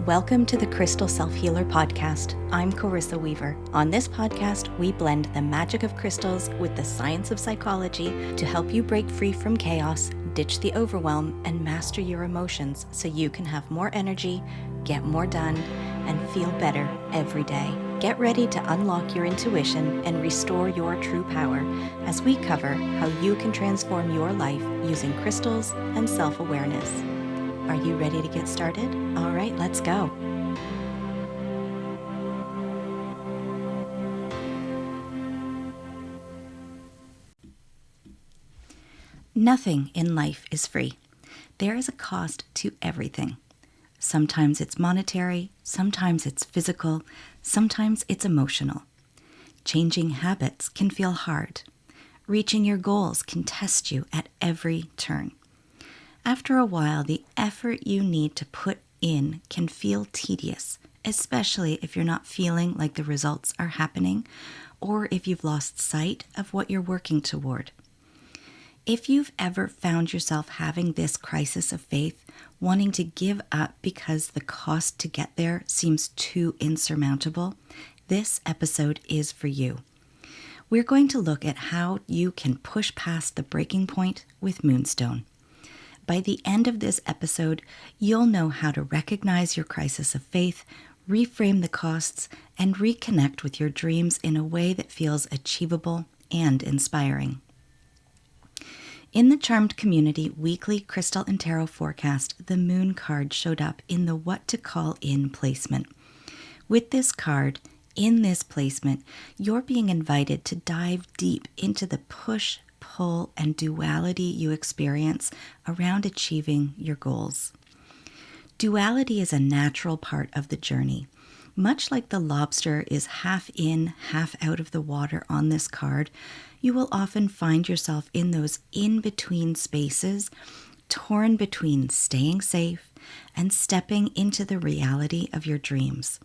Welcome to the Crystal Self-Healer Podcast. I'm Carissa Weaver. On this podcast, we blend the magic of crystals with the science of psychology to help you break free from chaos, ditch the overwhelm, and master your emotions so you can have more energy, get more done, and feel better every day. Get ready to unlock your intuition and restore your true power as we cover how you can transform your life using crystals and self-awareness. Are you ready to get started? All right, let's go. Nothing in life is free. There is a cost to everything. Sometimes it's monetary, sometimes it's physical, sometimes it's emotional. Changing habits can feel hard. Reaching your goals can test you at every turn. After a while, the effort you need to put in can feel tedious, especially if you're not feeling like the results are happening or if you've lost sight of what you're working toward. If you've ever found yourself having this crisis of faith, wanting to give up because the cost to get there seems too insurmountable, this episode is for you. We're going to look at how you can push past the breaking point with Moonstone. By the end of this episode, you'll know how to recognize your crisis of faith, reframe the costs, and reconnect with your dreams in a way that feels achievable and inspiring. In the Charmed Community weekly crystal and tarot forecast, the Moon card showed up in the What to Call In placement. With this card, in this placement, you're being invited to dive deep into the push, pull, and duality you experience around achieving your goals. Duality is a natural part of the journey. Much like the lobster is half in, half out of the water on this card, you will often find yourself in those in-between spaces, torn between staying safe and stepping into the reality of your dreams.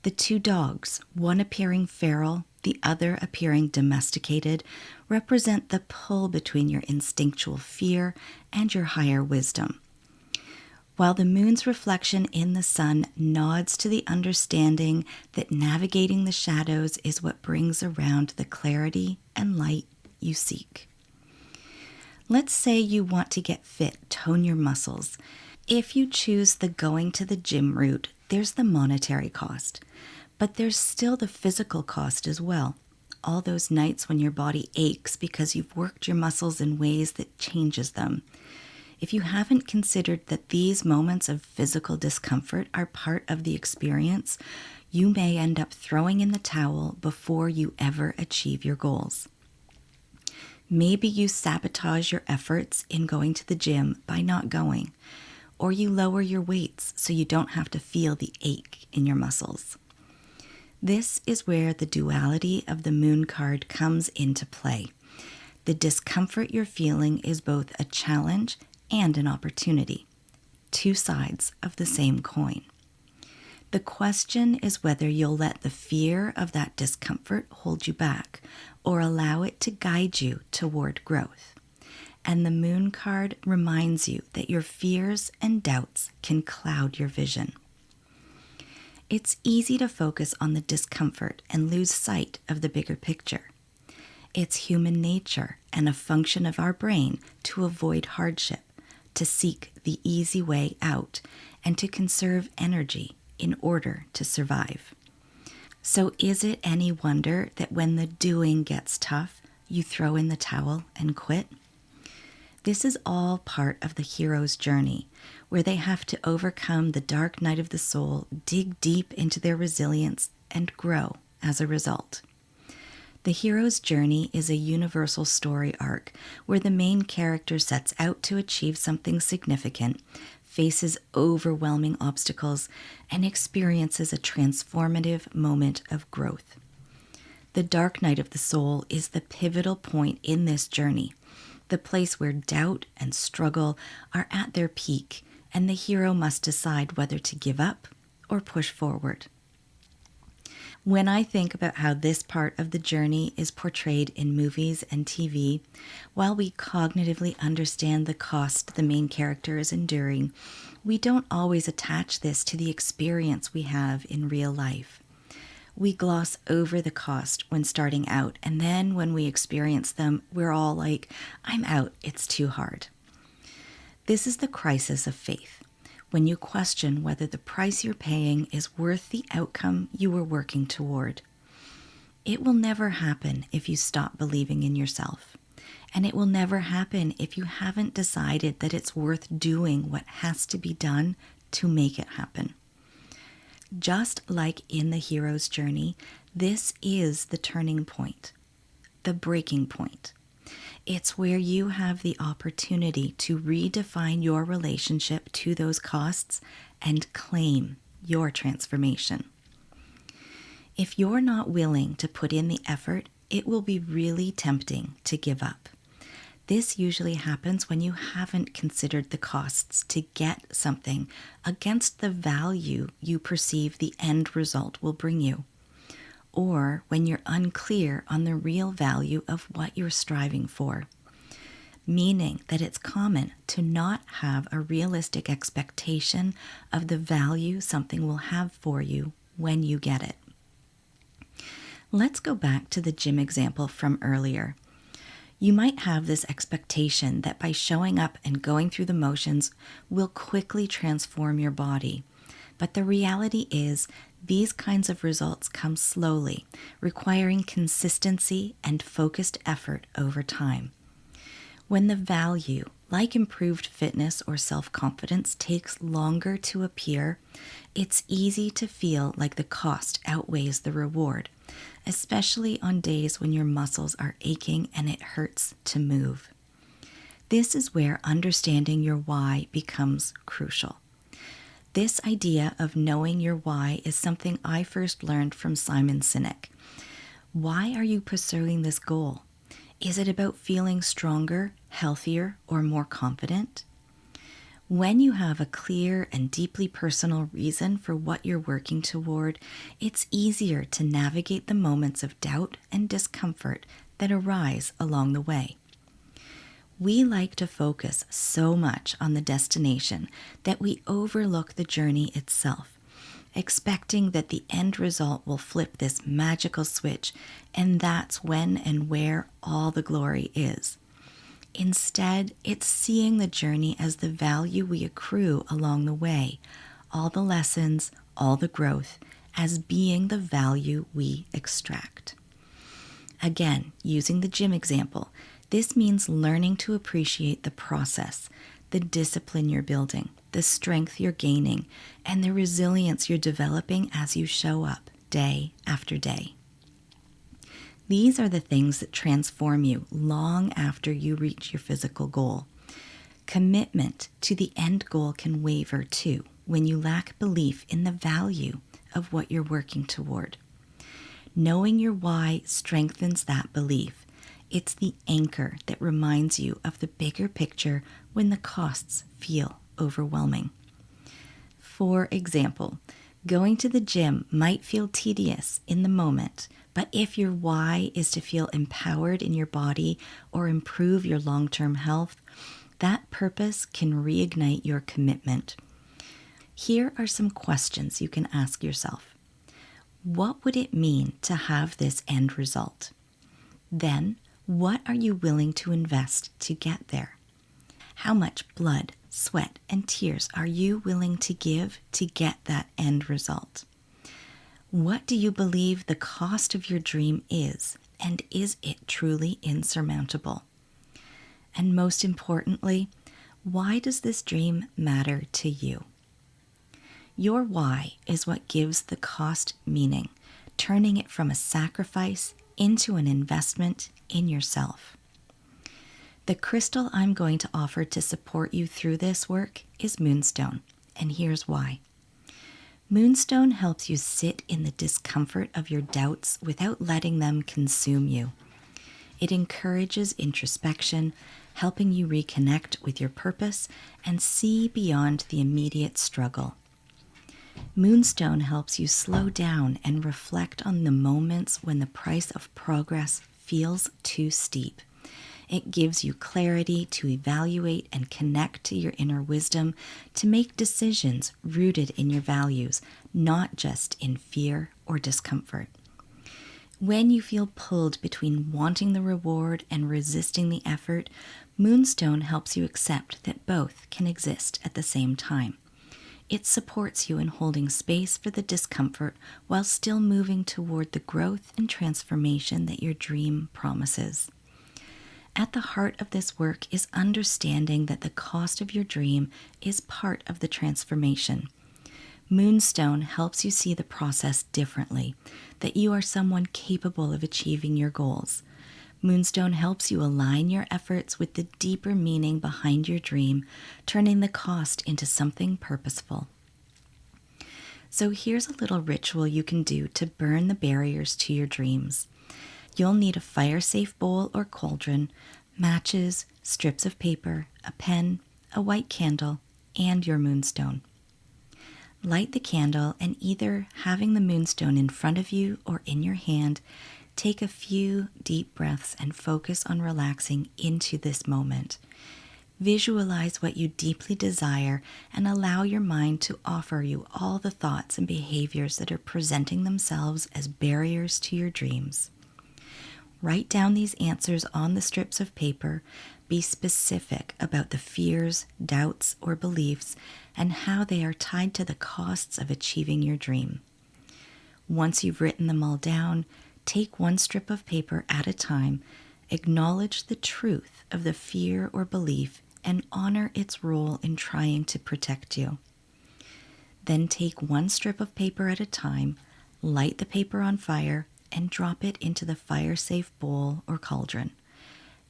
The two dogs, one appearing feral, the other appearing domesticated, represent the pull between your instinctual fear and your higher wisdom. While the moon's reflection in the sun nods to the understanding that navigating the shadows is what brings around the clarity and light you seek. Let's say you want to get fit, tone your muscles. If you choose the going to the gym route, there's the monetary cost. But there's still the physical cost as well. All those nights when your body aches because you've worked your muscles in ways that changes them. If you haven't considered that these moments of physical discomfort are part of the experience, you may end up throwing in the towel before you ever achieve your goals. Maybe you sabotage your efforts in going to the gym by not going, or you lower your weights so you don't have to feel the ache in your muscles. This is where the duality of the Moon card comes into play. The discomfort you're feeling is both a challenge and an opportunity, two sides of the same coin. The question is whether you'll let the fear of that discomfort hold you back or allow it to guide you toward growth. And the Moon card reminds you that your fears and doubts can cloud your vision. It's easy to focus on the discomfort and lose sight of the bigger picture. It's human nature and a function of our brain to avoid hardship, to seek the easy way out, and to conserve energy in order to survive. So is it any wonder that when the doing gets tough, you throw in the towel and quit? This is all part of the hero's journey, where they have to overcome the dark night of the soul, dig deep into their resilience, and grow as a result. The hero's journey is a universal story arc where the main character sets out to achieve something significant, faces overwhelming obstacles, and experiences a transformative moment of growth. The dark night of the soul is the pivotal point in this journey, the place where doubt and struggle are at their peak, and the hero must decide whether to give up or push forward. When I think about how this part of the journey is portrayed in movies and TV, while we cognitively understand the cost the main character is enduring, we don't always attach this to the experience we have in real life. We gloss over the cost when starting out, and then when we experience them, we're all like, I'm out, it's too hard. This is the crisis of faith, when you question whether the price you're paying is worth the outcome you were working toward. It will never happen if you stop believing in yourself, and it will never happen if you haven't decided that it's worth doing what has to be done to make it happen. Just like in the hero's journey, this is the turning point, the breaking point. It's where you have the opportunity to redefine your relationship to those costs and claim your transformation. If you're not willing to put in the effort, it will be really tempting to give up. This usually happens when you haven't considered the costs to get something against the value you perceive the end result will bring you, or when you're unclear on the real value of what you're striving for, meaning that it's common to not have a realistic expectation of the value something will have for you when you get it. Let's go back to the gym example from earlier. You might have this expectation that by showing up and going through the motions will quickly transform your body. But the reality is, these kinds of results come slowly, requiring consistency and focused effort over time. When the value, like improved fitness or self-confidence, takes longer to appear, it's easy to feel like the cost outweighs the reward, especially on days when your muscles are aching and it hurts to move. This is where understanding your why becomes crucial. This idea of knowing your why is something I first learned from Simon Sinek. Why are you pursuing this goal? Is it about feeling stronger, healthier, or more confident? When you have a clear and deeply personal reason for what you're working toward, it's easier to navigate the moments of doubt and discomfort that arise along the way. We like to focus so much on the destination that we overlook the journey itself, expecting that the end result will flip this magical switch, and that's when and where all the glory is. Instead, it's seeing the journey as the value we accrue along the way, all the lessons, all the growth, as being the value we extract. Again, using the gym example, this means learning to appreciate the process, the discipline you're building, the strength you're gaining, and the resilience you're developing as you show up day after day. These are the things that transform you long after you reach your physical goal. Commitment to the end goal can waver too when you lack belief in the value of what you're working toward. Knowing your why strengthens that belief. It's the anchor that reminds you of the bigger picture when the costs feel overwhelming. For example, going to the gym might feel tedious in the moment, but if your why is to feel empowered in your body or improve your long-term health, that purpose can reignite your commitment. Here are some questions you can ask yourself. What would it mean to have this end result? Then, what are you willing to invest to get there? How much blood, sweat, and tears are you willing to give to get that end result? What do you believe the cost of your dream is, and is it truly insurmountable? And most importantly, why does this dream matter to you? Your why is what gives the cost meaning, turning it from a sacrifice into an investment in yourself. The crystal I'm going to offer to support you through this work is Moonstone, and here's why. Moonstone helps you sit in the discomfort of your doubts without letting them consume you. It encourages introspection, helping you reconnect with your purpose and see beyond the immediate struggle. Moonstone helps you slow down and reflect on the moments when the price of progress feels too steep. It gives you clarity to evaluate and connect to your inner wisdom to make decisions rooted in your values, not just in fear or discomfort. When you feel pulled between wanting the reward and resisting the effort, Moonstone helps you accept that both can exist at the same time. It supports you in holding space for the discomfort while still moving toward the growth and transformation that your dream promises. At the heart of this work is understanding that the cost of your dream is part of the transformation. Moonstone helps you see the process differently, that you are someone capable of achieving your goals. Moonstone helps you align your efforts with the deeper meaning behind your dream, turning the cost into something purposeful. So here's a little ritual you can do to burn the barriers to your dreams. You'll need a fire-safe bowl or cauldron, matches, strips of paper, a pen, a white candle, and your moonstone. Light the candle and either having the moonstone in front of you or in your hand, take a few deep breaths and focus on relaxing into this moment. Visualize what you deeply desire and allow your mind to offer you all the thoughts and behaviors that are presenting themselves as barriers to your dreams. Write down these answers on the strips of paper. Be specific about the fears, doubts, or beliefs and how they are tied to the costs of achieving your dream. Once you've written them all down, take one strip of paper at a time, acknowledge the truth of the fear or belief, and honor its role in trying to protect you. Then take one strip of paper at a time, light the paper on fire, and drop it into the fire-safe bowl or cauldron.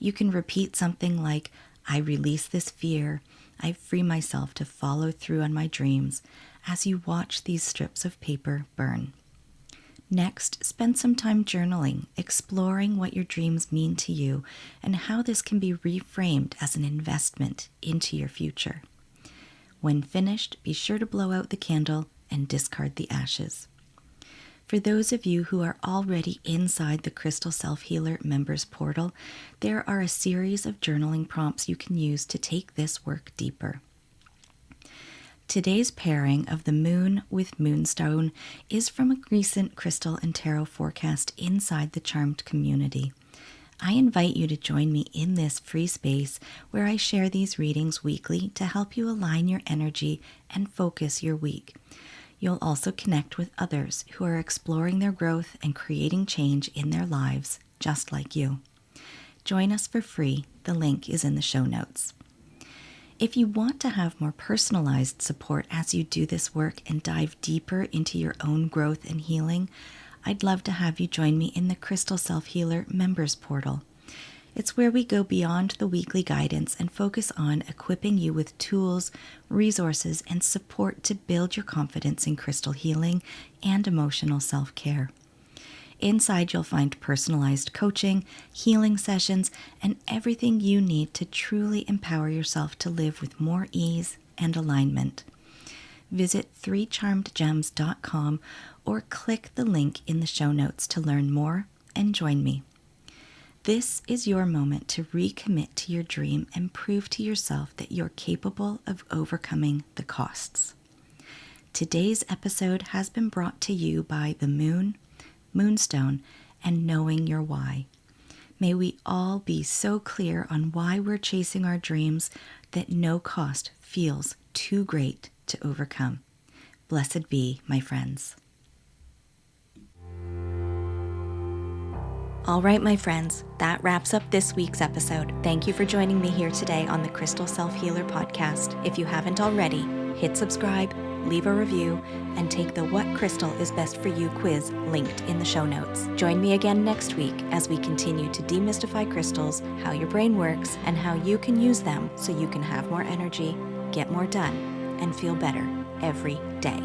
You can repeat something like, I release this fear, I free myself to follow through on my dreams, as you watch these strips of paper burn. Next, spend some time journaling, exploring what your dreams mean to you and how this can be reframed as an investment into your future. When finished, be sure to blow out the candle and discard the ashes. For those of you who are already inside the Crystal Self-Healer members portal, there are a series of journaling prompts you can use to take this work deeper. Today's pairing of the moon with Moonstone is from a recent crystal and tarot forecast inside the Charmed community. I invite you to join me in this free space where I share these readings weekly to help you align your energy and focus your week. You'll also connect with others who are exploring their growth and creating change in their lives, just like you. Join us for free. The link is in the show notes. If you want to have more personalized support as you do this work and dive deeper into your own growth and healing, I'd love to have you join me in the Crystal Self-Healer members portal. It's where we go beyond the weekly guidance and focus on equipping you with tools, resources, and support to build your confidence in crystal healing and emotional self-care. Inside, you'll find personalized coaching, healing sessions, and everything you need to truly empower yourself to live with more ease and alignment. Visit 3charmedgems.com or click the link in the show notes to learn more and join me. This is your moment to recommit to your dream and prove to yourself that you're capable of overcoming the costs. Today's episode has been brought to you by the moon, Moonstone, and knowing your why. May we all be so clear on why we're chasing our dreams that no cost feels too great to overcome. Blessed be, my friends. All right, my friends, that wraps up this week's episode. Thank you for joining me here today on the Crystal Self-Healer podcast. If you haven't already, hit subscribe, leave a review, and take the What Crystal is Best for You quiz linked in the show notes. Join me again next week as we continue to demystify crystals, how your brain works, and how you can use them so you can have more energy, get more done, and feel better every day.